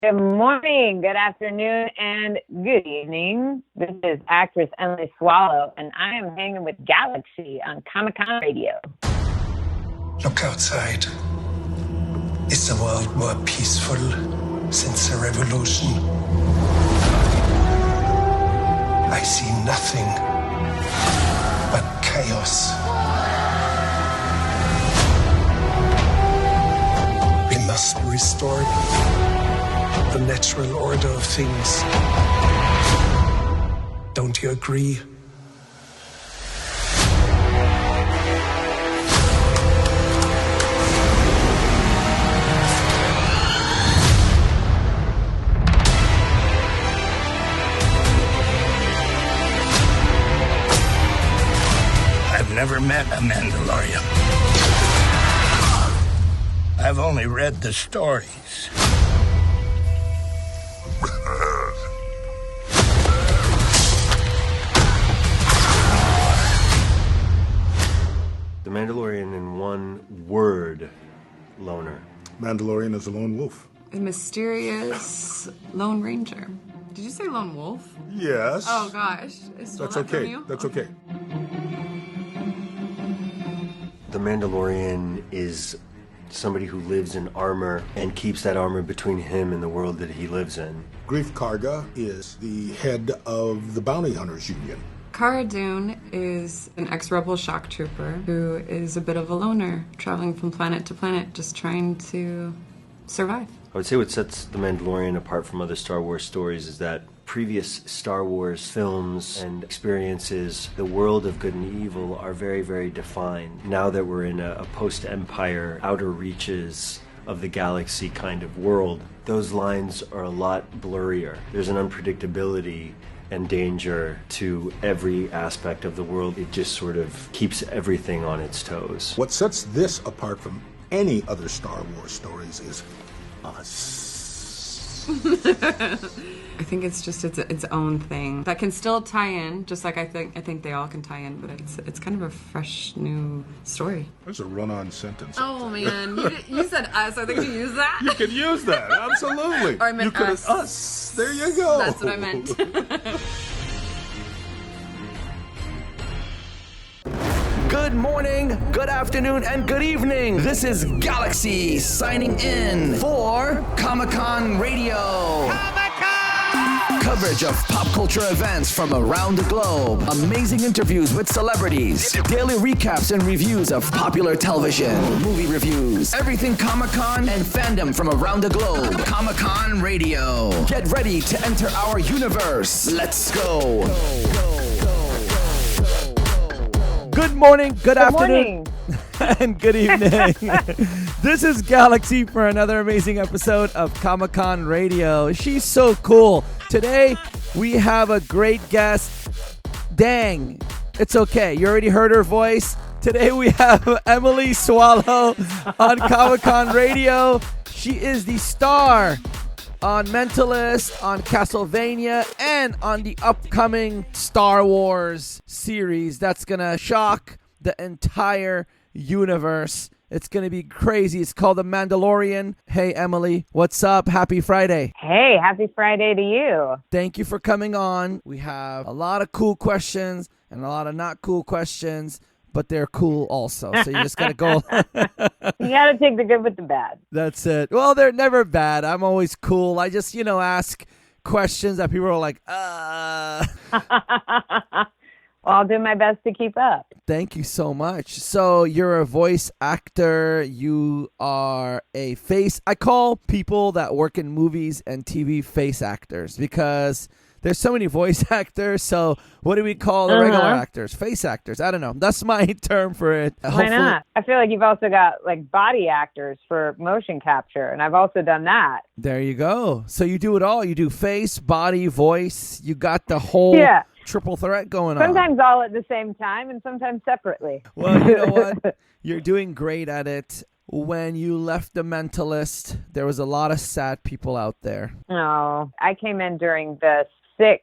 Good morning, good afternoon, and good evening. This is actress Emily Swallow, and I am hanging with Galaxy on Comic-Con Radio. Look outside. Is the world more peaceful since the revolution? I see nothing but chaos. We must restore the natural order of things. Don't you agree? I've never met a Mandalorian. I've only read the stories. The Mandalorian in one word, loner. Mandalorian is a lone wolf. A mysterious Lone Ranger. Did you say Lone Wolf? Yes. Oh gosh. I stole That's that from okay. you? That's okay. The Mandalorian is somebody who lives in armor and keeps that armor between him and the world that he lives in. Grief Karga is the head of the Bounty Hunters Union. Cara Dune is an ex-rebel shock trooper who is a bit of a loner, traveling from planet to planet, just trying to survive. I would say what sets The Mandalorian apart from other Star Wars stories is that previous Star Wars films and experiences, the world of good and evil are very, very defined. Now that we're in a post-Empire, outer reaches of the galaxy kind of world, those lines are a lot blurrier. There's an unpredictability and danger to every aspect of the world. It just sort of keeps everything on its toes. What sets this apart from any other Star Wars stories is us. I think it's just its own thing that can still tie in, just like I think they all can tie in, but it's kind of a fresh new story. There's a run-on sentence. Oh man, you said us. I think you use that. You could use that, absolutely. Or I meant you could us. Us. There you go. That's what I meant. Good morning, good afternoon, and good evening. This is Galaxy signing in for Comic-Con Radio. Coverage of pop culture events from around the globe. Amazing interviews with celebrities. Daily recaps and reviews of popular television. Movie reviews. Everything Comic-Con and fandom from around the globe. Comic-Con Radio. Get ready to enter our universe. Let's go. Good morning, good afternoon, morning. and good evening. This is Galaxy for another amazing episode of Comic-Con Radio. She's so cool. Today, we have a great guest. Dang, it's okay. You already heard her voice. Today, we have Emily Swallow on Comic-Con Radio. She is the star on Mentalist, on Castlevania, and on the upcoming Star Wars series that's gonna shock the entire universe. It's gonna be crazy. It's called The Mandalorian. Hey, Emily, what's up? Happy Friday. Hey, happy Friday to you. Thank you for coming on. We have a lot of cool questions and a lot of not cool questions, but they're cool also. So you just gotta go. You gotta take the good with the bad. That's it. Well, they're never bad. I'm always cool. I just, ask questions that people are like, Well, I'll do my best to keep up. Thank you so much. So you're a voice actor. You are a face. I call people that work in movies and TV face actors because there's so many voice actors. So what do we call the regular actors? Face actors. I don't know. That's my term for it. Why not? I feel like you've also got like body actors for motion capture, and I've also done that. There you go. So you do it all. You do face, body, voice. You got the whole triple threat going on. Sometimes all at the same time and sometimes separately. Well, you know what? You're doing great at it. When you left The Mentalist, there was a lot of sad people out there. No, I came in during the 6th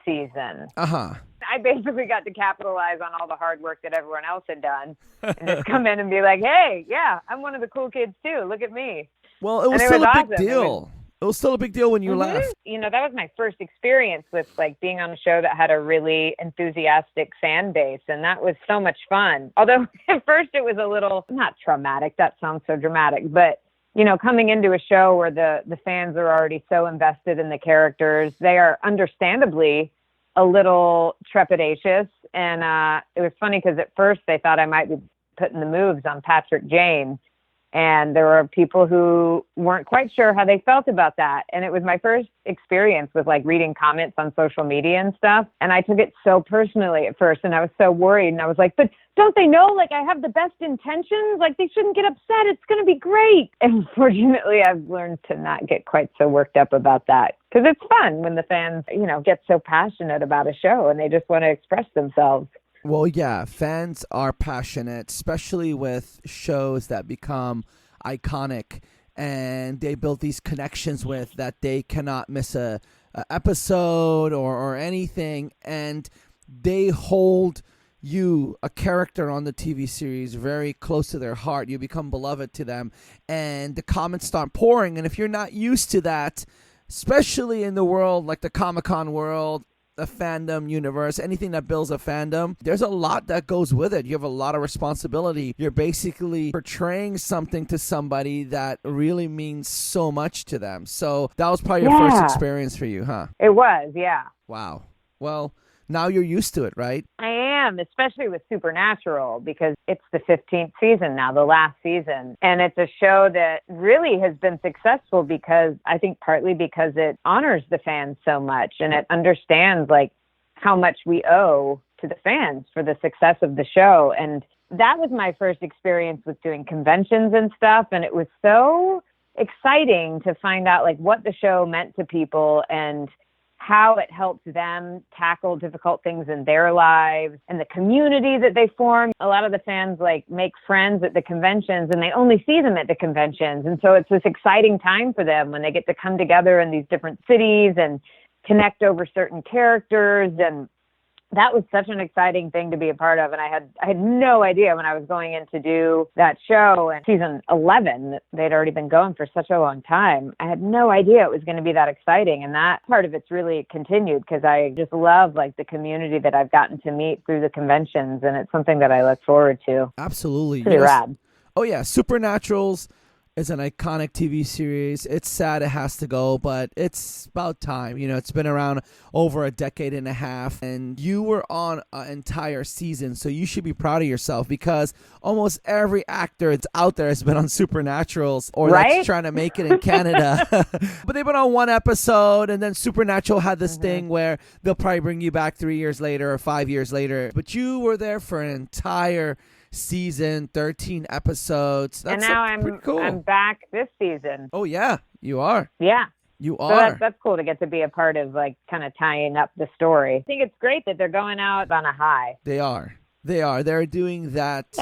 season. Uh-huh. I basically got to capitalize on all the hard work that everyone else had done and just come in and be like, hey, yeah, I'm one of the cool kids too. Look at me. Well, it was still a big deal. It was still a big deal when you left. You know, that was my first experience with like being on a show that had a really enthusiastic fan base. And that was so much fun. Although at first it was a little, not traumatic. That sounds so dramatic. But, you know, coming into a show where the fans are already so invested in the characters, they are understandably a little trepidatious. And it was funny because at first they thought I might be putting the moves on Patrick Jane. And there were people who weren't quite sure how they felt about that. And it was my first experience with like reading comments on social media and stuff. And I took it so personally at first. And I was so worried. And I was like, but don't they know, like, I have the best intentions? Like, they shouldn't get upset. It's going to be great. And fortunately, I've learned to not get quite so worked up about that. Because it's fun when the fans, you know, get so passionate about a show and they just want to express themselves. Well, yeah, fans are passionate, especially with shows that become iconic and they build these connections with that they cannot miss a episode or anything, and they hold you, a character on the TV series, very close to their heart. You become beloved to them, and the comments start pouring. And if you're not used to that, especially in the world like the Comic-Con world, the fandom universe, anything that builds a fandom, there's a lot that goes with it. You have a lot of responsibility. You're basically portraying something to somebody that really means so much to them. So that was probably your first experience for you, huh? It was, yeah. Wow. Well, now you're used to it, right? I am, especially with Supernatural, because it's the 15th season now, the last season. And it's a show that really has been successful because I think partly because it honors the fans so much and it understands like how much we owe to the fans for the success of the show. And that was my first experience with doing conventions and stuff. And it was so exciting to find out like what the show meant to people and how it helps them tackle difficult things in their lives and the community that they form. A lot of the fans like make friends at the conventions and they only see them at the conventions. And so it's this exciting time for them when they get to come together in these different cities and connect over certain characters. And that was such an exciting thing to be a part of. And I had no idea when I was going in to do that show in season 11, that they'd already been going for such a long time. I had no idea it was going to be that exciting. And that part of it's really continued because I just love like the community that I've gotten to meet through the conventions. And it's something that I look forward to. Absolutely. Pretty rad. Oh yeah. Supernaturals is an iconic TV series. It's sad it has to go, but it's about time. You know, it's been around over a decade and a half, and you were on an entire season, so you should be proud of yourself because almost every actor that's out there has been on Supernaturals or that's trying to make it in Canada. But they've been on one episode, and then Supernatural had this thing where they'll probably bring you back 3 years later or 5 years later. But you were there for an entire season, 13 episodes. That's and now pretty cool. I'm back this season. Oh yeah, you are. Yeah. You So are. that's cool to get to be a part of, like, kind of tying up the story. I think it's great that they're going out on a high. They are. They're doing that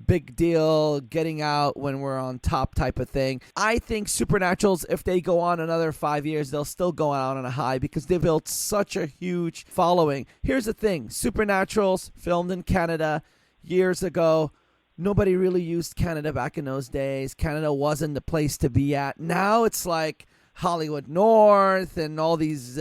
big deal, getting out when we're on top type of thing. I think Supernaturals, if they go on another 5 years, they'll still go out on a high because they built such a huge following. Here's the thing. Supernaturals, filmed in Canada years ago. Nobody really used Canada back in those days. Canada wasn't the place to be at. Now it's like Hollywood North and all these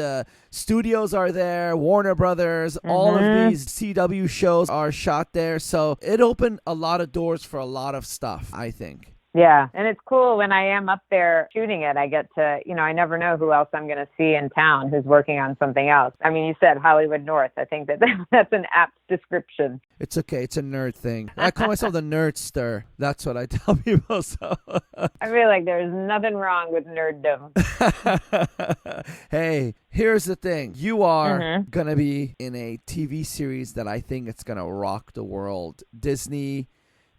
studios are there, Warner Brothers, all of these CW shows are shot there. So it opened a lot of doors for a lot of stuff, I think. Yeah, and it's cool when I am up there shooting it. I get to, I never know who else I'm going to see in town who's working on something else. I mean, you said Hollywood North. I think that's an apt description. It's okay. It's a nerd thing. I call myself the nerdster. That's what I tell people. So I feel like there's nothing wrong with nerddom. Hey, here's the thing. You are going to be in a TV series that I think it's going to rock the world. Disney,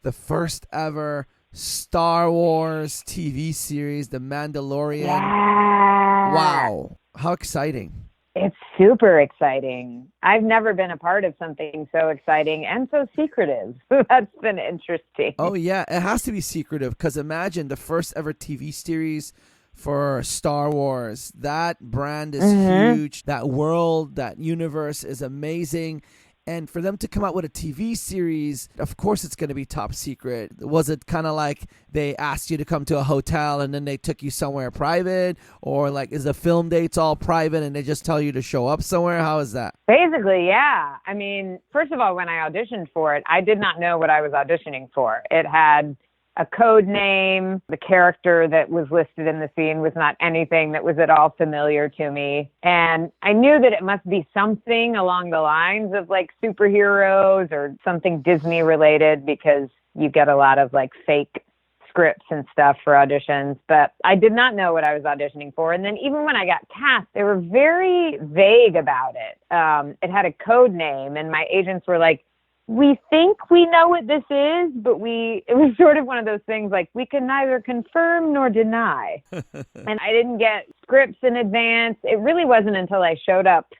the first ever Star Wars TV series, The Mandalorian. Yeah. Wow. How exciting. It's super exciting. I've never been a part of something so exciting and so secretive. That's been interesting. Oh, yeah. It has to be secretive because imagine the first ever TV series for Star Wars. That brand is huge. That world, that universe is amazing. And for them to come out with a TV series, of course it's going to be top secret. Was it kind of like they asked you to come to a hotel and then they took you somewhere private? Or like, is the film dates all private and they just tell you to show up somewhere? How is that? Basically, yeah. I mean, first of all, when I auditioned for it, I did not know what I was auditioning for. It had a code name. The character that was listed in the scene was not anything that was at all familiar to me. And I knew that it must be something along the lines of like superheroes or something Disney related, because you get a lot of like fake scripts and stuff for auditions. But I did not know what I was auditioning for. And then even when I got cast, they were very vague about it. It had a code name, and my agents were like, we think we know what this is, but it was sort of one of those things like we can neither confirm nor deny. And I didn't get scripts in advance. It really wasn't until I showed up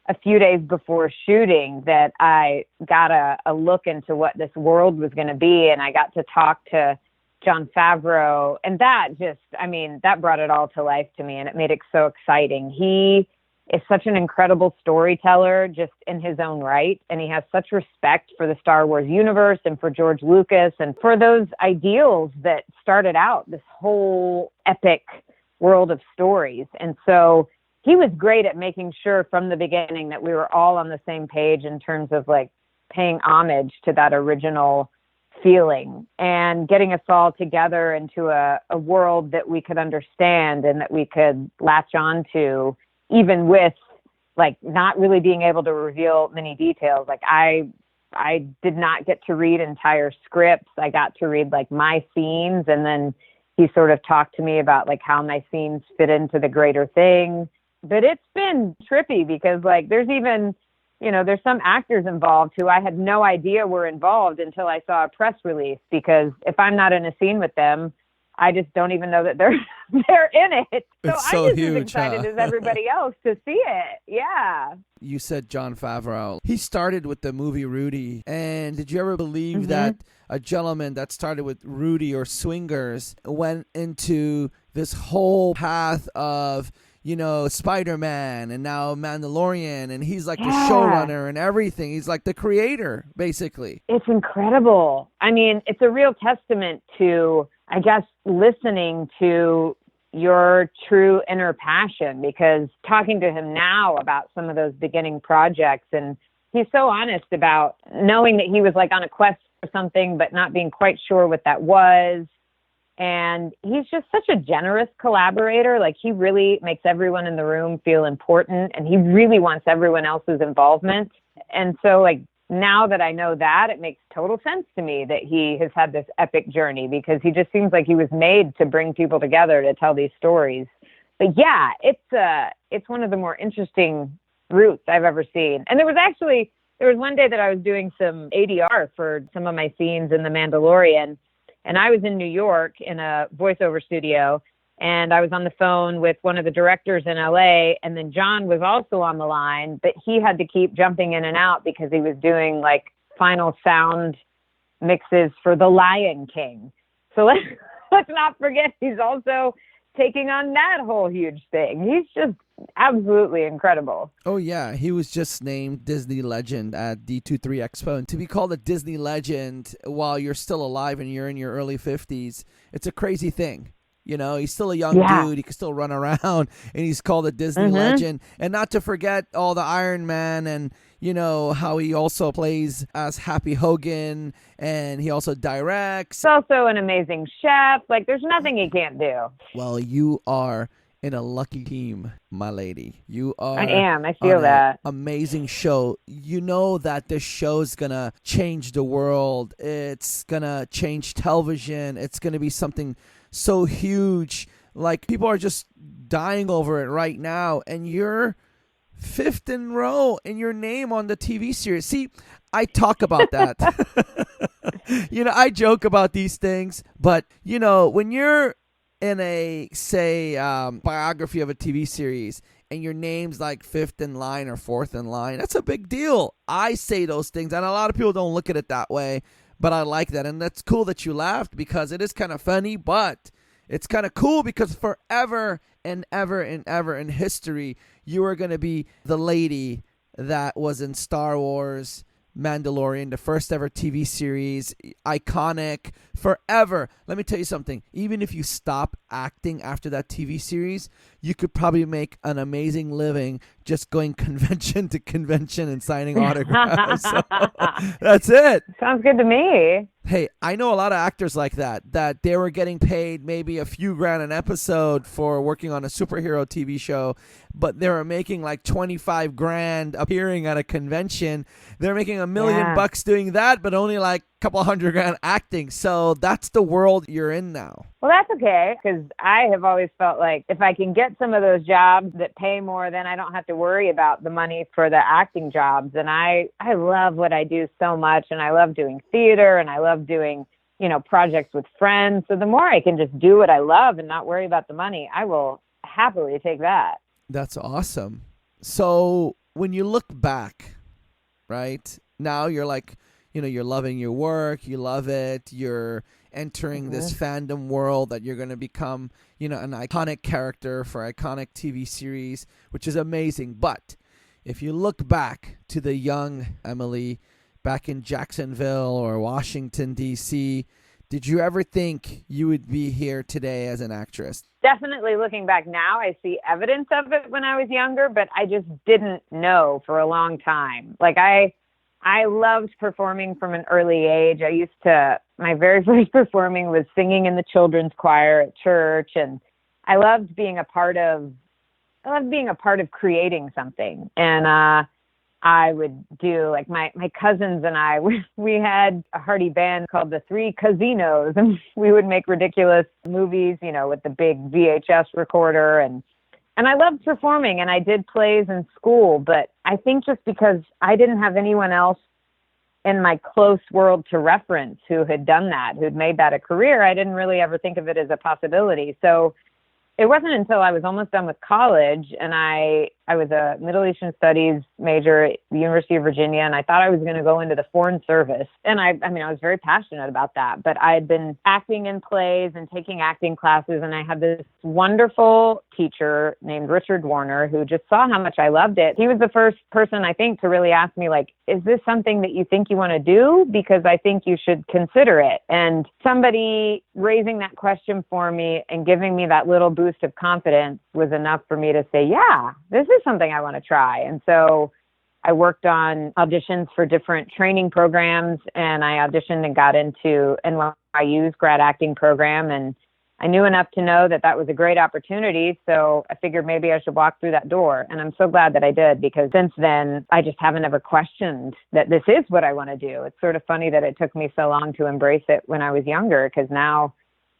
a few days before shooting that I got a look into what this world was going to be. And I got to talk to Jon Favreau, and that brought it all to life to me, and it made it so exciting. He is such an incredible storyteller just in his own right. And he has such respect for the Star Wars universe and for George Lucas and for those ideals that started out this whole epic world of stories. And so he was great at making sure from the beginning that we were all on the same page in terms of like paying homage to that original feeling and getting us all together into a world that we could understand and that we could latch on to, even with like not really being able to reveal many details. Like I did not get to read entire scripts. I got to read like my scenes, and then he sort of talked to me about like how my scenes fit into the greater thing. But it's been trippy because like there's even, there's some actors involved who I had no idea were involved until I saw a press release, because if I'm not in a scene with them, I just don't even know that they're in it. So It's so I'm just huge, as excited huh? as everybody else to see it. Yeah. You said Jon Favreau. He started with the movie Rudy. And did you ever believe that a gentleman that started with Rudy or Swingers went into this whole path of, Spider-Man and now Mandalorian, and he's like the showrunner and everything. He's like the creator, basically. It's incredible. I mean, it's a real testament to, I guess, listening to your true inner passion, because talking to him now about some of those beginning projects, and he's so honest about knowing that he was like on a quest for something, but not being quite sure what that was. And he's just such a generous collaborator. Like he really makes everyone in the room feel important, and he really wants everyone else's involvement. And so like, now that I know that, it makes total sense to me that he has had this epic journey, because he just seems like he was made to bring people together to tell these stories. But yeah, it's one of the more interesting routes I've ever seen. And there was one day that I was doing some ADR for some of my scenes in The Mandalorian, and I was in New York in a voiceover studio, and I was on the phone with one of the directors in LA, and then John was also on the line, but he had to keep jumping in and out because he was doing like final sound mixes for The Lion King. So let's not forget he's also taking on that whole huge thing. He's just absolutely incredible. Oh yeah, he was just named Disney Legend at D23 Expo. And to be called a Disney Legend while you're still alive and you're in your early 50s, it's a crazy thing. He's still a young dude. He can still run around, and he's called a Disney legend. And not to forget all the Iron Man, and, how he also plays as Happy Hogan, and he also directs. He's also an amazing chef. Like, there's nothing he can't do. Well, you are in a lucky team, my lady. You are. I am. I feel that. Amazing show. You know that this show's going to change the world. It's going to change television. It's going to be something so huge. Like, people are just dying over it right now, and you're fifth in row in your name on the TV series. See, I talk about that. I joke about these things, but when you're in a biography of a TV series and your name's like fifth in line or fourth in line, that's a big deal. I say those things, and a lot of people don't look at it that way. But I like that, and that's cool that you laughed, because it is kind of funny, but it's kind of cool because forever and ever and ever in history, you are going to be the lady that was in Star Wars Mandalorian, the first ever TV series, iconic forever. Let me tell you something. Even if you stop acting after that TV series, you could probably make an amazing living just going convention to convention and signing autographs. So, that's it. Sounds good to me. Hey, I know a lot of actors like that they were getting paid maybe a few grand an episode for working on a superhero TV show, but they were making like 25 grand appearing at a convention. They're making $1 million bucks doing that, but only like a couple hundred grand acting. So that's the world you're in now. Well, that's okay, because I have always felt like if I can get some of those jobs that pay more, then I don't have to worry about the money for the acting jobs. And I love what I do so much, and I love doing theater, and I love doing, projects with friends. So the more I can just do what I love and not worry about the money, I will happily take that. That's awesome. So when you look back, right, now you're like, you're loving your work, you love it, you're entering this fandom world that you're going to become, an iconic character for iconic TV series, which is amazing. But if you look back to the young Emily back in Jacksonville or Washington, D.C., did you ever think you would be here today as an actress? Definitely looking back now, I see evidence of it when I was younger, but I just didn't know for a long time. Like I loved performing from an early age. My very first performing was singing in the children's choir at church. And I loved being a part of creating something. And, I would do like my cousins and I, we had a hearty band called the Three Casinos, and we would make ridiculous movies, with the big VHS recorder. And I loved performing, and I did plays in school, but I think just because I didn't have anyone else in my close world to reference who had done that, who'd made that a career, I didn't really ever think of it as a possibility. So it wasn't until I was almost done with college, and I was a Middle Eastern Studies major at the University of Virginia, and I thought I was going to go into the Foreign Service. And I was very passionate about that, but I had been acting in plays and taking acting classes, and I had this wonderful teacher named Richard Warner who just saw how much I loved it. He was the first person, I think, to really ask me, like, is this something that you think you want to do? Because I think you should consider it. And somebody raising that question for me and giving me that little boost of confidence was enough for me to say, yeah, this is something I want to try. And so I worked on auditions for different training programs, and I auditioned and got into NYU's grad acting program. And I knew enough to know that was a great opportunity. So I figured maybe I should walk through that door. And I'm so glad that I did, because since then, I just haven't ever questioned that this is what I want to do. It's sort of funny that it took me so long to embrace it when I was younger, because now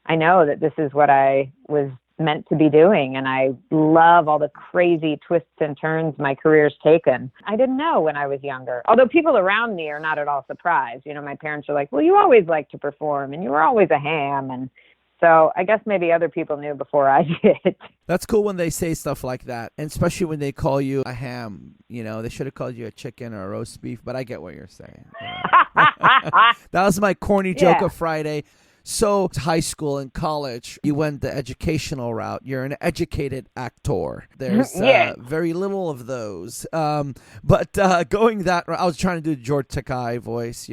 I know that this is what I was meant to be doing. And I love all the crazy twists and turns my career's taken. I didn't know when I was younger, although people around me are not at all surprised. My parents are like, well, you always like to perform, and you were always a ham. And so I guess maybe other people knew before I did. That's cool when they say stuff like that, and especially when they call you a ham. They should have called you a chicken or a roast beef, but I get what you're saying. That was my corny joke of Friday. So high school and college, you went the educational route. You're an educated actor. There's very little of those. But going that route, I was trying to do George Takei voice,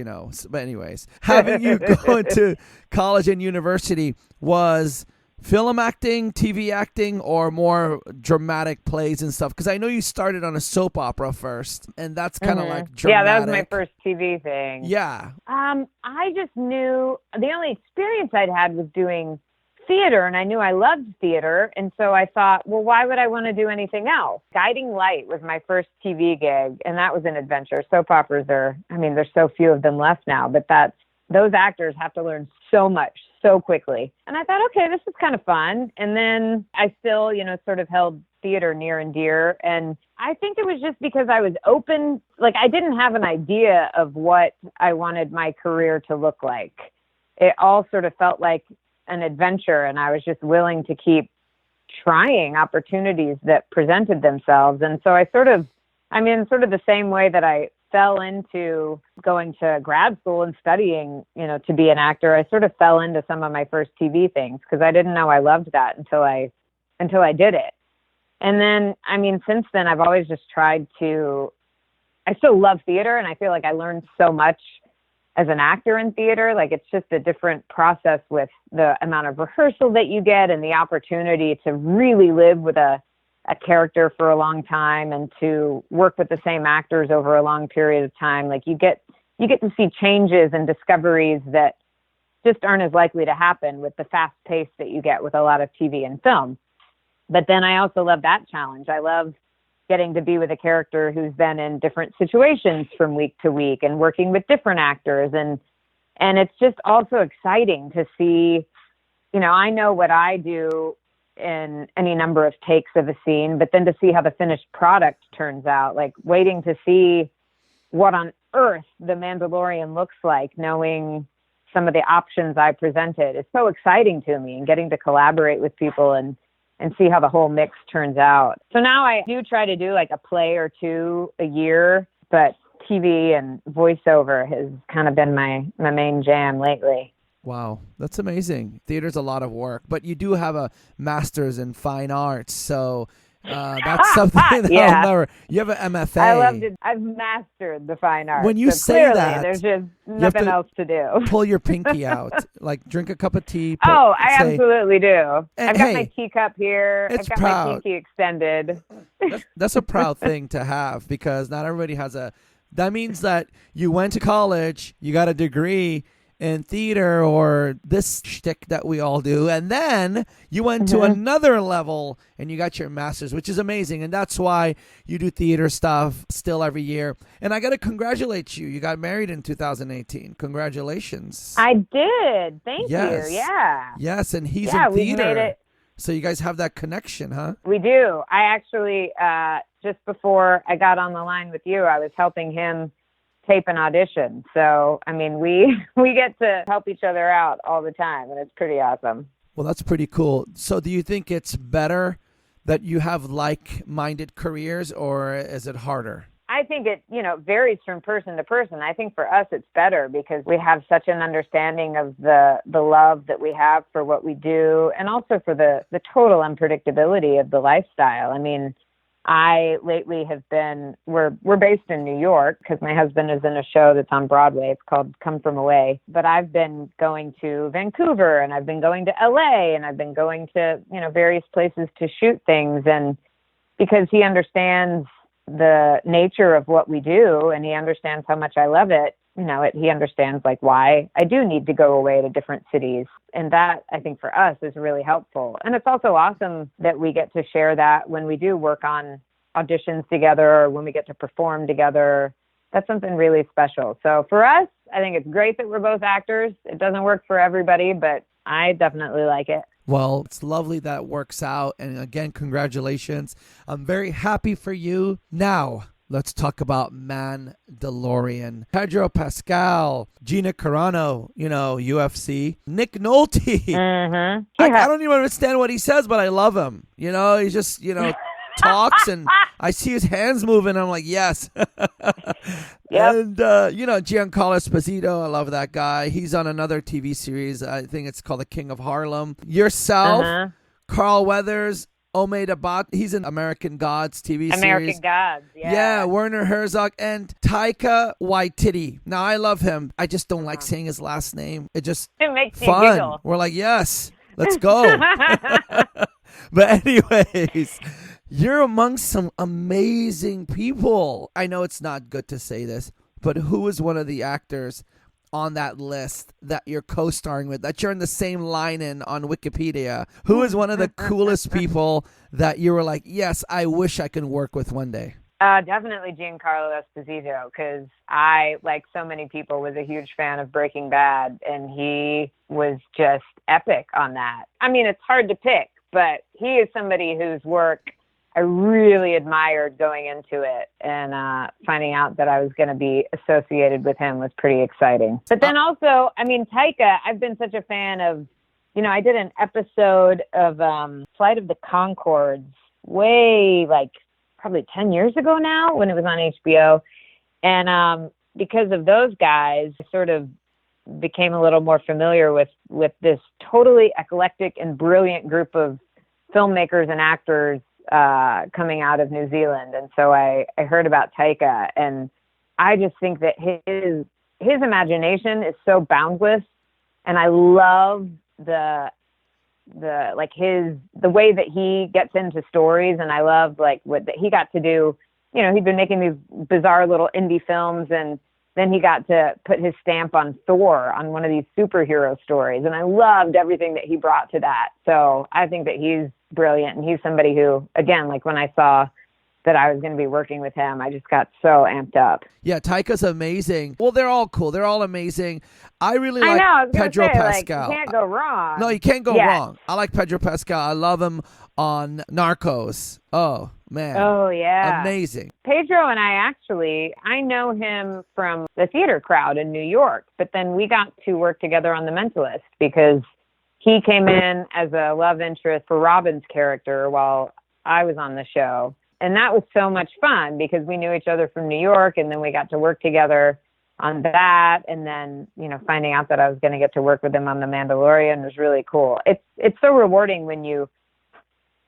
But anyways, having you go into college and university, was film acting, TV acting, or more dramatic plays and stuff? Because I know you started on a soap opera first, and that's kind of like dramatic. Yeah, that was my first TV thing. Yeah. I just knew the only experience I'd had was doing theater, and I knew I loved theater. And so I thought, well, why would I want to do anything else? Guiding Light was my first TV gig, and that was an adventure. Soap operas there's so few of them left now, but those actors have to learn so much so quickly. And I thought, okay, this is kind of fun. And then I still, sort of held theater near and dear. And I think it was just because I was open. Like, I didn't have an idea of what I wanted my career to look like. It all sort of felt like an adventure, and I was just willing to keep trying opportunities that presented themselves. And so I sort of the same way that I fell into going to grad school and studying, to be an actor, I sort of fell into some of my first TV things because I didn't know I loved that until I did it. And then, since then, I've always just tried to I still love theater, and I feel like I learned so much as an actor in theater. Like, it's just a different process with the amount of rehearsal that you get and the opportunity to really live with a character for a long time and to work with the same actors over a long period of time. Like, you get to see changes and discoveries that just aren't as likely to happen with the fast pace that you get with a lot of TV and film. But then I also love that challenge. I love getting to be with a character who's been in different situations from week to week and working with different actors. And it's just also exciting to see, I know what I do in any number of takes of a scene, but then to see how the finished product turns out, like waiting to see what on earth the Mandalorian looks like, knowing some of the options I presented. It's so exciting to me, and getting to collaborate with people and see how the whole mix turns out. So now I do try to do like a play or two a year, but TV and voiceover has kind of been my main jam lately. Wow, that's amazing. Theater's a lot of work, but you do have a master's in fine arts, so that's something that Yeah. I'll never. You have an MFA. I loved it. I've mastered the fine arts. When you so say clearly, that, there's just you have nothing to else to do. Pull your pinky out, like drink a cup of tea. I say, absolutely do. I've got hey, my teacup here. it's I've got proud. my pinky extended. That's a proud thing to have, because not everybody has a. That means that you went to college, you got a degree in theater or this shtick that we all do, and then you went to another level and you got your master's, which is amazing. And that's why you do theater stuff still every year. And I got to congratulate you. You got married in 2018. Congratulations. I did. Thank Yes. you. Yeah. Yes, and he's Yeah, in we theater. made it. So you guys have that connection, huh? We do. I actually, just before I got on the line with you, I was helping him tape an audition. So, I mean, we get to help each other out all the time, and it's pretty awesome. Well, that's pretty cool. So do you think it's better that you have like-minded careers, or is it harder? I think it, varies from person to person. I think for us, it's better because we have such an understanding of the love that we have for what we do, and also for the total unpredictability of the lifestyle. I mean, I lately have been, we're based in New York because my husband is in a show that's on Broadway. It's called Come From Away. But I've been going to Vancouver, and I've been going to LA, and I've been going to, various places to shoot things. And because he understands the nature of what we do, and he understands how much I love it, he understands like why I do need to go away to different cities. And that, I think, for us is really helpful. And it's also awesome that we get to share that when we do work on auditions together, or when we get to perform together. That's something really special. So for us, I think it's great that we're both actors. It doesn't work for everybody, but I definitely like it. Well, it's lovely that it works out. And again, congratulations. I'm very happy for you. Now, let's talk about Mandalorian. Pedro Pascal, Gina Carano, UFC. Nick Nolte. Mm-hmm. I don't even understand what he says, but I love him. He just, talks, and I see his hands moving. I'm like, yes. Yep. And, Giancarlo Esposito, I love that guy. He's on another TV series. I think it's called The King of Harlem. Yourself, Carl Weathers, Omid Abat. He's in American Gods TV series. American Gods, yeah. Yeah, Werner Herzog and Taika Waititi. Now, I love him. I just don't like saying his last name. It makes me fun. giggle. We're like, yes, let's go. But anyways, you're among some amazing people. I know it's not good to say this, but who is one of the actors on that list that you're co-starring with, that you're in the same line in on Wikipedia? Who is one of the coolest people that you were like, yes, I wish I could work with one day? Definitely Giancarlo Esposito, because I, like so many people, was a huge fan of Breaking Bad, and he was just epic on that. I mean, it's hard to pick, but he is somebody whose work I really admired going into it, and finding out that I was going to be associated with him was pretty exciting. But then also, I mean, Taika, I've been such a fan of, I did an episode of Flight of the Conchords way, probably 10 years ago now, when it was on HBO. And because of those guys, I sort of became a little more familiar with this totally eclectic and brilliant group of filmmakers and actors coming out of New Zealand. And so I heard about Taika, and I just think that his imagination is so boundless, and I love the way that he gets into stories, and I love like what he got to do. You know, he'd been making these bizarre little indie films, and then he got to put his stamp on Thor, on one of these superhero stories. And I loved everything that he brought to that. So I think that he's brilliant. And he's somebody who, again, like when I saw that I was going to be working with him, I just got so amped up. Yeah, Taika's amazing. Well, they're all cool. They're all amazing. I really like Pedro Pascal. Like, you can't go wrong. No, you can't go wrong. I like Pedro Pascal. I love him on Narcos. Oh, man. Oh, yeah. Amazing. Pedro and I know him from the theater crowd in New York, but then we got to work together on The Mentalist because he came in as a love interest for Robin's character while I was on the show. And that was so much fun because we knew each other from New York, and then we got to work together on that. And then, you know, finding out that I was going to get to work with him on The Mandalorian was really cool. It's so rewarding when you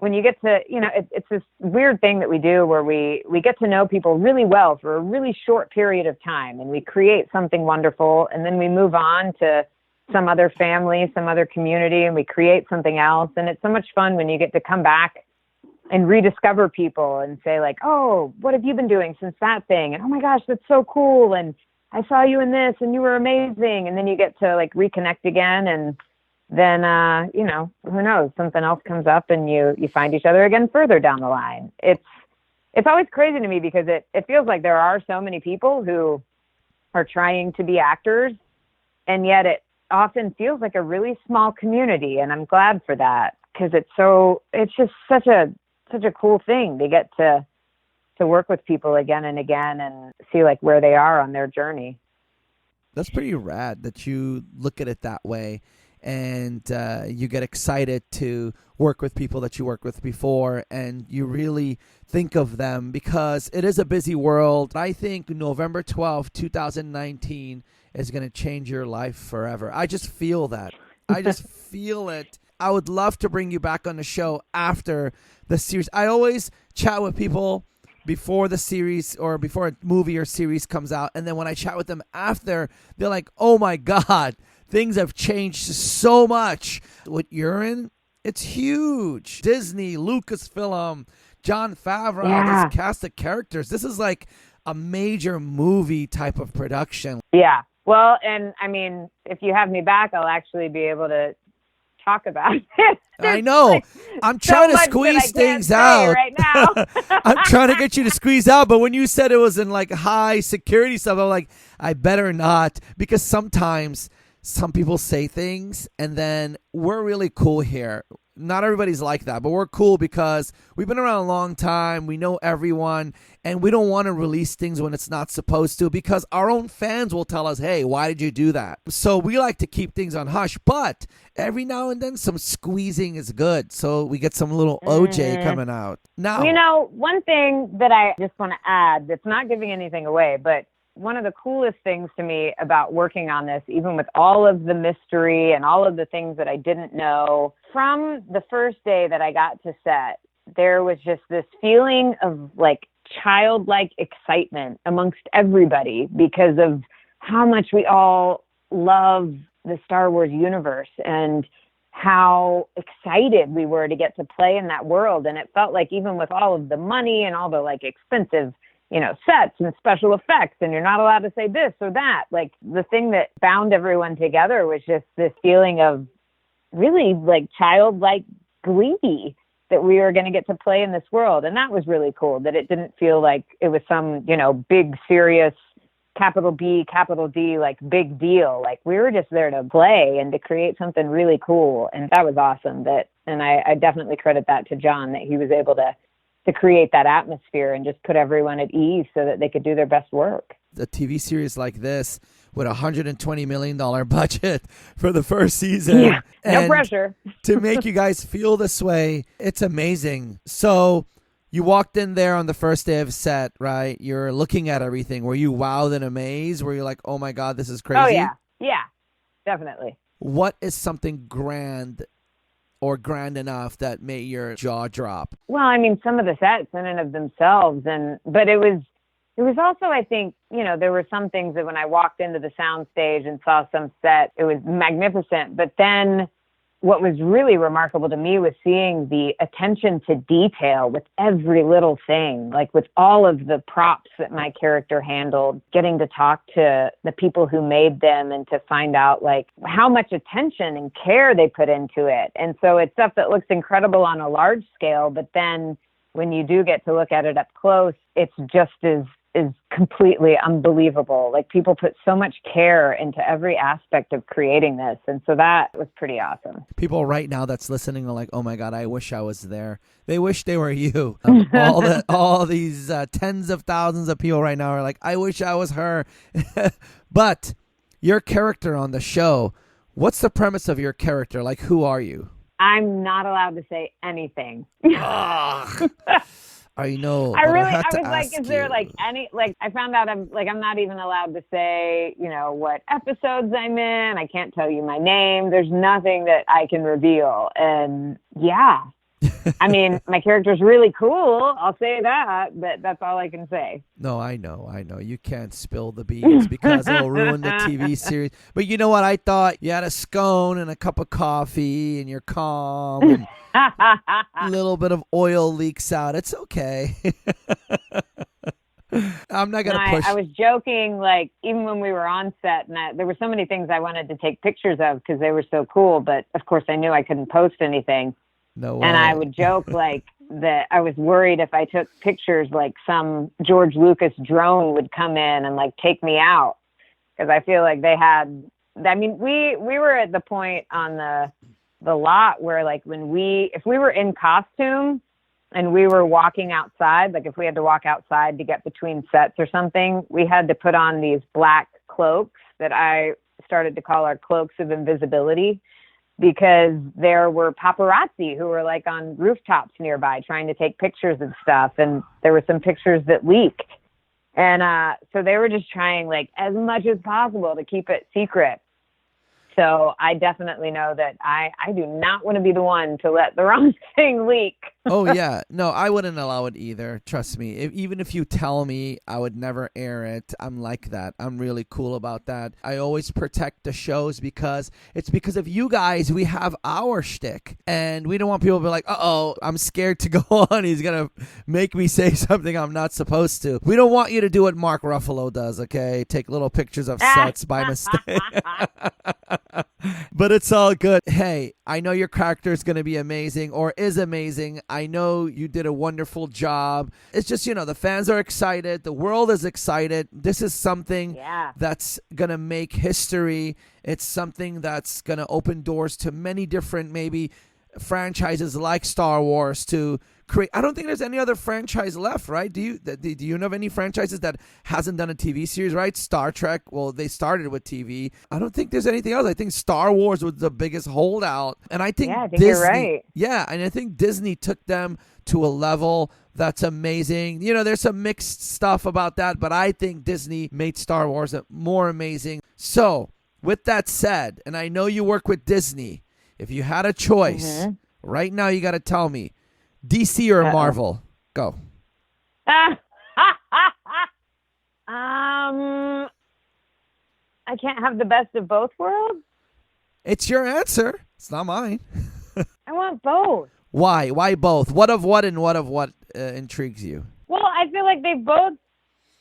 get to, you know, it's this weird thing that we do where we get to know people really well for a really short period of time, and we create something wonderful, and then we move on to some other family, some other community, and we create something else. And it's so much fun when you get to come back and rediscover people and say like, oh, what have you been doing since that thing? And oh my gosh, that's so cool. And I saw you in this and you were amazing. And then you get to like reconnect again. And then, you know, who knows, something else comes up and you find each other again further down the line. It's always crazy to me because it feels like there are so many people who are trying to be actors, and yet it often feels like a really small community. And I'm glad for that because it's just such a cool thing to get to work with people again and again and see like where they are on their journey. That's pretty rad that you look at it that way, and you get excited to work with people that you worked with before, and you really think of them because it is a busy world. I think November 12th, 2019 is going to change your life forever. I just feel that. I just feel it. I would love to bring you back on the show after the series. I always chat with people before the series or before a movie or series comes out. And then when I chat with them after, they're like, oh my God, things have changed so much. What you're in, it's huge. Disney, Lucasfilm, Jon Favreau, this cast of characters. This is like a major movie type of production. Yeah. Well, and I mean, if you have me back, I'll actually be able to talk about it. I know. Like, I'm trying to squeeze things out right now. I'm trying to get you to squeeze out, but when you said it was in like high security stuff, I'm like, I better not, because sometimes some people say things and then we're really cool here. Not everybody's like that, but we're cool because we've been around a long time. We know everyone, and we don't want to release things when it's not supposed to because our own fans will tell us, hey, why did you do that? So we like to keep things on hush, but every now and then some squeezing is good. So we get some little OJ coming out. Now, you know, one thing that I just want to add that's not giving anything away, but one of the coolest things to me about working on this, even with all of the mystery and all of the things that I didn't know, from the first day that I got to set, there was just this feeling of like childlike excitement amongst everybody because of how much we all love the Star Wars universe and how excited we were to get to play in that world. And it felt like even with all of the money and all the like expensive, you know, sets and special effects, and you're not allowed to say this or that. Like the thing that bound everyone together was just this feeling of really like childlike glee that we were going to get to play in this world. And that was really cool, that it didn't feel like it was some, you know, big, serious, capital B, capital D, like big deal. Like we were just there to play and to create something really cool. And that was awesome. And I definitely credit that to Jon, that he was able to create that atmosphere and just put everyone at ease so that they could do their best work. A TV series like this with a $120 million budget for the first season. Yeah, no pressure. To make you guys feel this way, it's amazing. So you walked in there on the first day of set, right? You're looking at everything. Were you wowed and amazed? Were you like, oh my God, this is crazy? Oh, yeah. Yeah, definitely. What is something grand or grand enough that made your jaw drop? Well, I mean, some of the sets in and of themselves, but it was also, I think, there were some things that when I walked into the sound stage and saw some set, it was magnificent. But then what was really remarkable to me was seeing the attention to detail with every little thing, like with all of the props that my character handled, getting to talk to the people who made them and to find out like how much attention and care they put into it. And so it's stuff that looks incredible on a large scale, but then when you do get to look at it up close, it's just as completely unbelievable. Like people put so much care into every aspect of creating this. And so that was pretty awesome. People right now that's listening are like, oh my God, I wish I was there. They wish they were you. All these tens of thousands of people right now are like, I wish I was her. But your character on the show, what's the premise of your character? Like, who are you? I'm not allowed to say anything. I know. I was like, is there like any, like, I found out I'm not even allowed to say, what episodes I'm in. I can't tell you my name. There's nothing that I can reveal. And yeah, I mean, my character's really cool. I'll say that, but that's all I can say. No, I know. You can't spill the beans because it'll ruin the TV series. But you know what? I thought you had a scone and a cup of coffee and you're calm and a little bit of oil leaks out. It's okay. I'm not going to push. I was joking, like, even when we were on set, and there were so many things I wanted to take pictures of because they were so cool. But, of course, I knew I couldn't post anything. No way. And I would joke like that I was worried if I took pictures, like some George Lucas drone would come in and like take me out. Because I feel like we were at the point on the lot where like if we were in costume and we were walking outside, like if we had to walk outside to get between sets or something, we had to put on these black cloaks that I started to call our Cloaks of Invisibility. Because there were paparazzi who were like on rooftops nearby trying to take pictures of stuff. And there were some pictures that leaked. And so they were just trying like as much as possible to keep it secret. So I definitely know that I do not want to be the one to let the wrong thing leak. Oh, yeah. No, I wouldn't allow it either. Trust me. Even if you tell me, I would never air it. I'm like that. I'm really cool about that. I always protect the shows because it's because of you guys. We have our shtick. And we don't want people to be like, uh-oh, I'm scared to go on. He's going to make me say something I'm not supposed to. We don't want you to do what Mark Ruffalo does, okay? Take little pictures of sets by mistake. But it's all good. Hey, I know your character is going to be amazing or is amazing. I know you did a wonderful job. It's just, the fans are excited. The world is excited. This is something that's going to make history. It's something that's going to open doors to many different maybe franchises like Star Wars to create. I don't think there's any other franchise left, right? Do you know of any franchises that hasn't done a TV series, right? Star Trek, well, they started with TV. I don't think there's anything else. I think Star Wars was the biggest holdout. And I think Disney, you're right. Yeah, and I think Disney took them to a level that's amazing. There's some mixed stuff about that, but I think Disney made Star Wars more amazing. So, with that said, and I know you work with Disney, if you had a choice, right now you got to tell me, DC or Marvel? Go. I can't have the best of both worlds? It's your answer. It's not mine. I want both. Why? Why both? What of what and what of what intrigues you? Well, I feel like they've both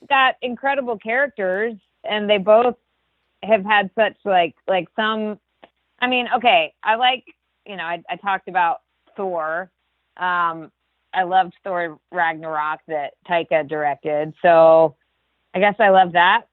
got incredible characters, and they both have had such like some. I mean, okay, I like, I talked about Thor. I loved Thor Ragnarok that Taika directed, so I guess I love that.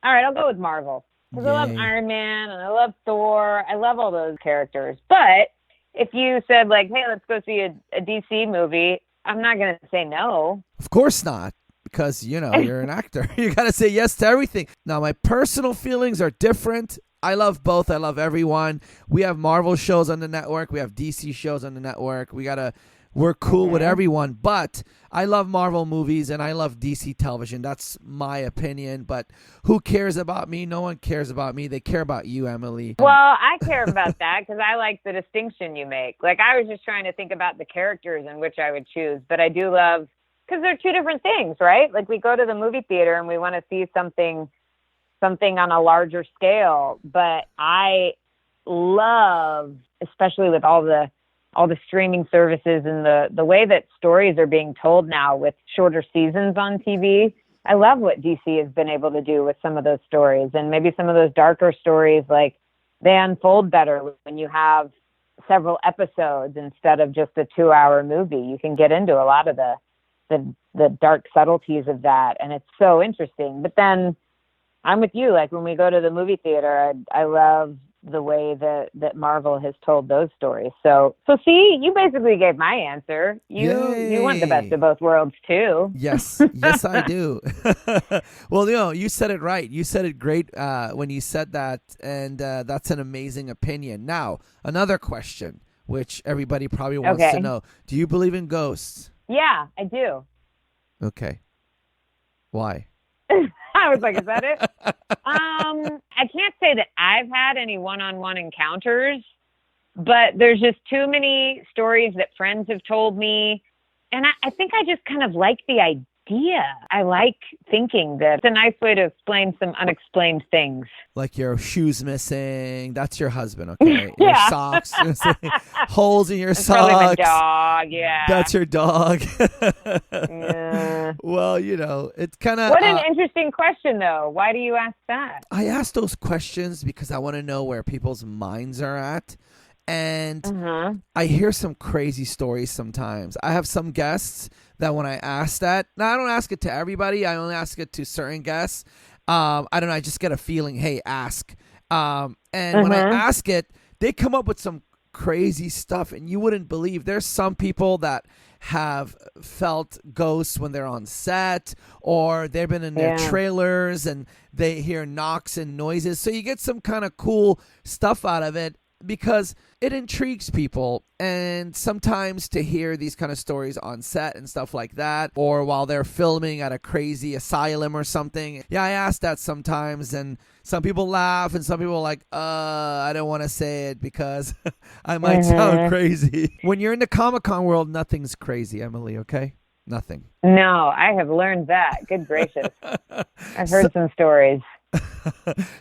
All right, I'll go with Marvel because I love Iron Man and I love Thor. I love all those characters. But if you said like, hey, let's go see a DC movie, I'm not going to say no. Of course not. Because, you're an actor. You got to say yes to everything. Now, my personal feelings are different. I love both. I love everyone. We have Marvel shows on the network. We have DC shows on the network. We're cool with everyone. But I love Marvel movies and I love DC television. That's my opinion. But who cares about me? No one cares about me. They care about you, Emily. Well, I care about that because I like the distinction you make. Like, I was just trying to think about the characters in which I would choose. But I do love, because they're two different things, right? Like, we go to the movie theater and we want to see something on a larger scale. But I love, especially with all the streaming services and the way that stories are being told now with shorter seasons on TV. I love what DC has been able to do with some of those stories, and maybe some of those darker stories, like, they unfold better when you have several episodes instead of just a 2-hour movie. You can get into a lot of the dark subtleties of that, and it's so interesting. But then I'm with you. Like, when we go to the movie theater, I love the way that Marvel has told those stories. So see, you basically gave my answer. You want the best of both worlds too. Yes, I do. Well, you said it right. You said it great when you said that, and that's an amazing opinion. Now, another question, which everybody probably wants to know: do you believe in ghosts? Yeah, I do. Okay. Why? I was like, is that it? I can't say that I've had any one-on-one encounters, but there's just too many stories that friends have told me. And I think I just kind of like the idea. I like thinking that it's a nice way to explain some unexplained things. Like your shoes missing. That's your husband, okay? Your socks. Holes in your That's socks. probably my dog, yeah. That's your dog. Yeah. Well, it's kind of... What an interesting question, though. Why do you ask that? I ask those questions because I want to know where people's minds are at. And I hear some crazy stories sometimes. I have some guests that when I ask that, now I don't ask it to everybody. I only ask it to certain guests. I don't know. I just get a feeling, hey, ask. And when I ask it, they come up with some crazy stuff, and you wouldn't believe. There's some people that have felt ghosts when they're on set, or they've been in their trailers and they hear knocks and noises. So you get some kind of cool stuff out of it, because it intrigues people. And sometimes to hear these kind of stories on set and stuff like that, or while they're filming at a crazy asylum or something. Yeah, I ask that sometimes, and some people laugh and some people are like, I don't want to say it because I might sound crazy. When you're in the Comic-Con world, nothing's crazy, Emily, okay? Nothing. No, I have learned that. Good gracious. I've heard some stories.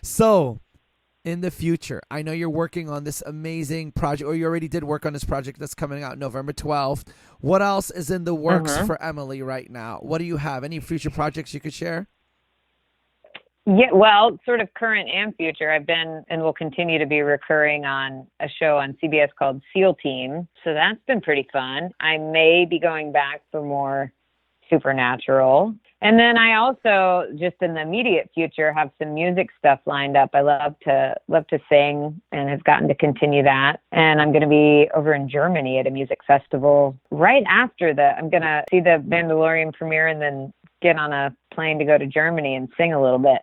So, in the future, I know you're working on this amazing project, or you already did work on this project that's coming out November 12th. What else is in the works for Emily right now? What do you have? Any future projects you could share? Yeah, well, sort of current and future. I've been and will continue to be recurring on a show on CBS called SEAL Team. So that's been pretty fun. I may be going back for more Supernatural. And then I also, just in the immediate future, have some music stuff lined up. I love to sing and have gotten to continue that. And I'm going to be over in Germany at a music festival right after I'm going to see the Mandalorian premiere and then get on a plane to go to Germany and sing a little bit.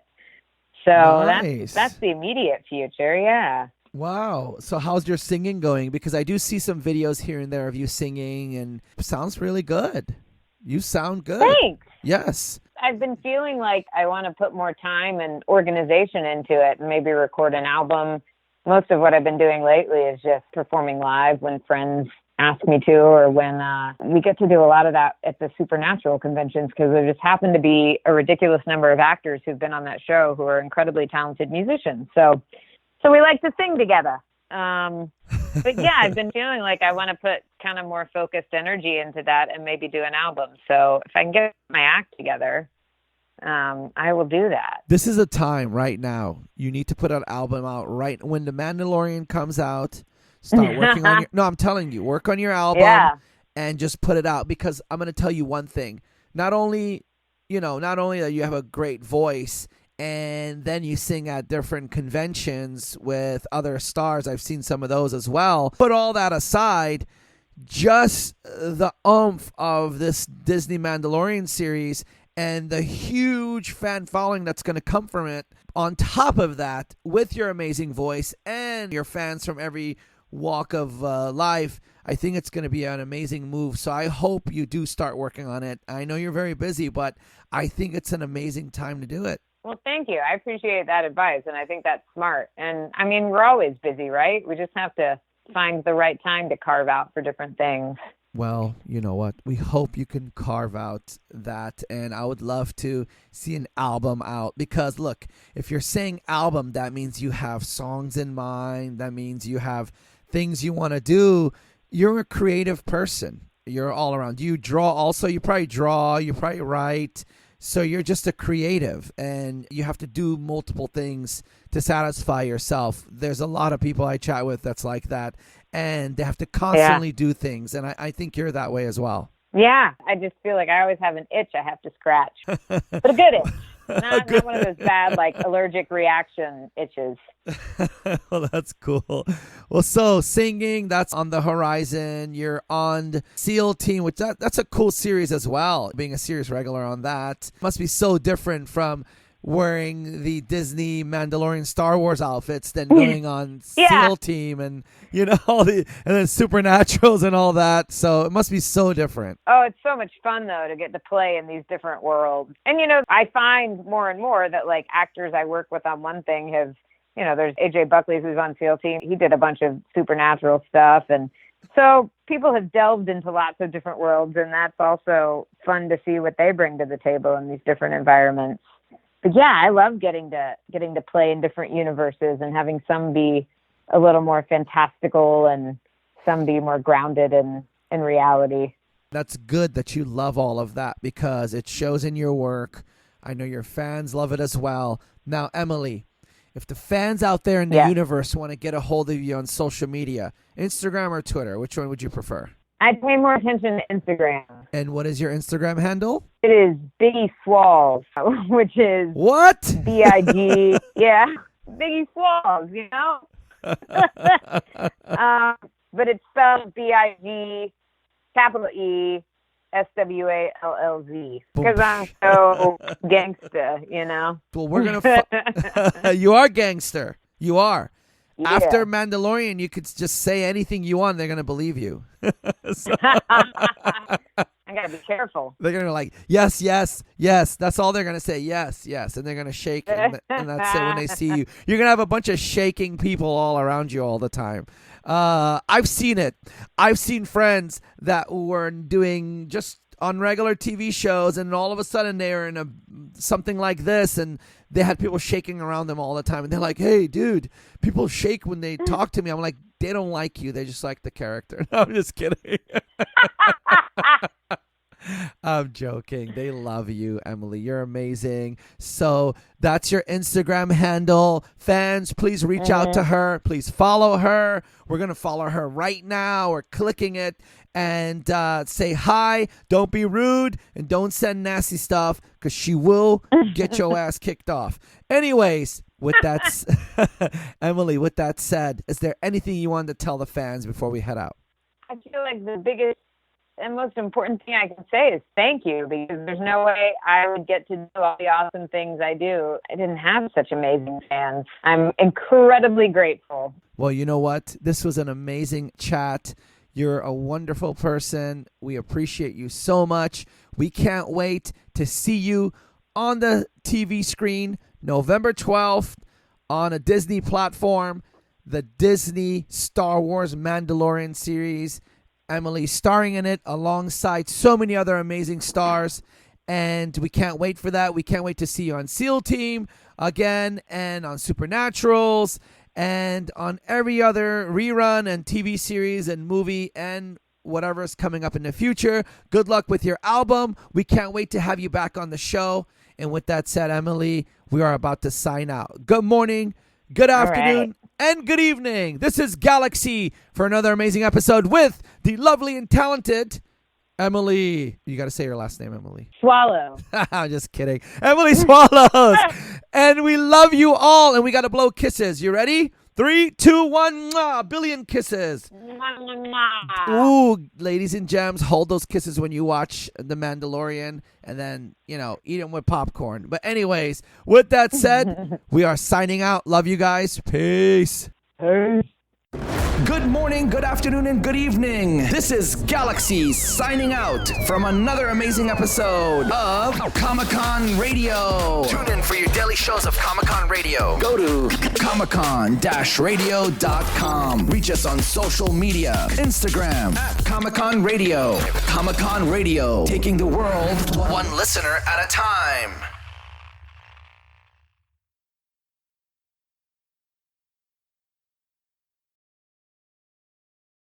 So nice. that's the immediate future, yeah. Wow. So how's your singing going? Because I do see some videos here and there of you singing, and it sounds really good. You sound good. Thanks. Yes. I've been feeling like I want to put more time and organization into it and maybe record an album. Most of what I've been doing lately is just performing live when friends ask me to, or when we get to do a lot of that at the Supernatural conventions, because there just happen to be a ridiculous number of actors who've been on that show who are incredibly talented musicians. So we like to sing together. But yeah, I've been feeling like I want to put kind of more focused energy into that and maybe do an album. So if I can get my act together, I will do that. This is a time right now. You need to put an album out right when The Mandalorian comes out. Start working on I'm telling you, work on your album and just put it out, because I'm going to tell you one thing. Not only that you have a great voice, and then you sing at different conventions with other stars. I've seen some of those as well. Put all that aside, just the oomph of this Disney Mandalorian series and the huge fan following that's going to come from it. On top of that, with your amazing voice and your fans from every walk of life, I think it's going to be an amazing move. So I hope you do start working on it. I know you're very busy, but I think it's an amazing time to do it. Well, thank you. I appreciate that advice, and I think that's smart. And I mean, we're always busy, right? We just have to find the right time to carve out for different things. Well, you know what? We hope you can carve out that, and I would love to see an album out because, look, if you're saying album, that means you have songs in mind. That means you have things you want to do. You're a creative person. You're all around. You draw also. You probably write. So you're just a creative, and you have to do multiple things to satisfy yourself. There's a lot of people I chat with that's like that, and they have to constantly do things, and I think you're that way as well. Yeah, I just feel like I always have an itch I have to scratch, but a good itch. Not one of those bad, like, allergic reaction itches. Well, that's cool. Well, so singing, that's on the horizon. You're on SEAL Team, which that's a cool series as well. Being a series regular on that must be so different from wearing the Disney Mandalorian Star Wars outfits than going on SEAL Team and, you know, and then Supernaturals and all that. So it must be so different. Oh, it's so much fun, though, to get to play in these different worlds. And, you know, I find more and more that, like, actors I work with on one thing have, you know, there's AJ Buckley, who's on SEAL Team. He did a bunch of Supernatural stuff. And so people have delved into lots of different worlds, and that's also fun to see what they bring to the table in these different environments. But yeah, I love getting to play in different universes and having some be a little more fantastical and some be more grounded in reality. That's good that you love all of that because it shows in your work. I know your fans love it as well. Now, Emily, if the fans out there in the universe want to get a hold of you on social media, Instagram or Twitter, which one would you prefer? I pay more attention to Instagram. And what is your Instagram handle? It is Biggie Swalls, which is what? B-I-G. Yeah, Biggie Swalls, you know? But it's spelled B-I-G, capital E, S-W-A-L-L-Z. Because I'm so gangsta, you know? Well, we're going to... You are gangster. You are. Yeah. After Mandalorian, you could just say anything you want. They're going to believe you. I got to be careful. They're going to like, yes, yes, yes. That's all they're going to say. Yes, yes. And they're going to shake. And that's it when they see you. You're going to have a bunch of shaking people all around you all the time. I've seen it. I've seen friends that were doing just on regular TV shows, and all of a sudden they are in something like this, and they had people shaking around them all the time. And they're like, hey, dude, people shake when they talk to me. I'm like, they don't like you. They just like the character. No, I'm just kidding. I'm joking. They love you, Emily. You're amazing. So that's your Instagram handle. Fans, please reach out to her. Please follow her. We're going to follow her right now. We're clicking it. And say hi. Don't be rude. And don't send nasty stuff because she will get your ass kicked off. Anyways, with that, Emily, with that said, is there anything you wanted to tell the fans before we head out? I feel like the biggest and most important thing I can say is thank you, because there's no way I would get to do all the awesome things I do. I didn't have such amazing fans. I'm incredibly grateful. Well, you know what? This was an amazing chat. You're a wonderful person. We appreciate you so much. We can't wait to see you on the TV screen November 12th on a Disney platform, the Disney Star Wars Mandalorian series. Emily starring in it alongside so many other amazing stars. And we can't wait for that. We can't wait to see you on SEAL Team again and on Supernaturals and on every other rerun and TV series and movie and whatever's coming up in the future. Good luck with your album. We can't wait to have you back on the show. And with that said, Emily, we are about to sign out. Good morning, good afternoon, and good evening. This is Galaxy for another amazing episode with the lovely and talented Emily. You got to say your last name, Emily. Swallow. I'm just kidding. Emily Swallows. And we love you all. And we got to blow kisses. You ready? 3, 2, 1. Mwah, billion kisses. Ooh, ladies and gems, hold those kisses when you watch The Mandalorian. And then, you know, eat them with popcorn. But anyways, with that said, we are signing out. Love you guys. Peace. Peace. Good morning, good afternoon, and good evening. This is Galaxy signing out from another amazing episode of Comic-Con Radio. Tune in for your daily shows of Comic-Con Radio. Go to comiccon-radio.com. Reach us on social media, Instagram at Comic-Con Radio. Comic-Con Radio, taking the world one listener at a time.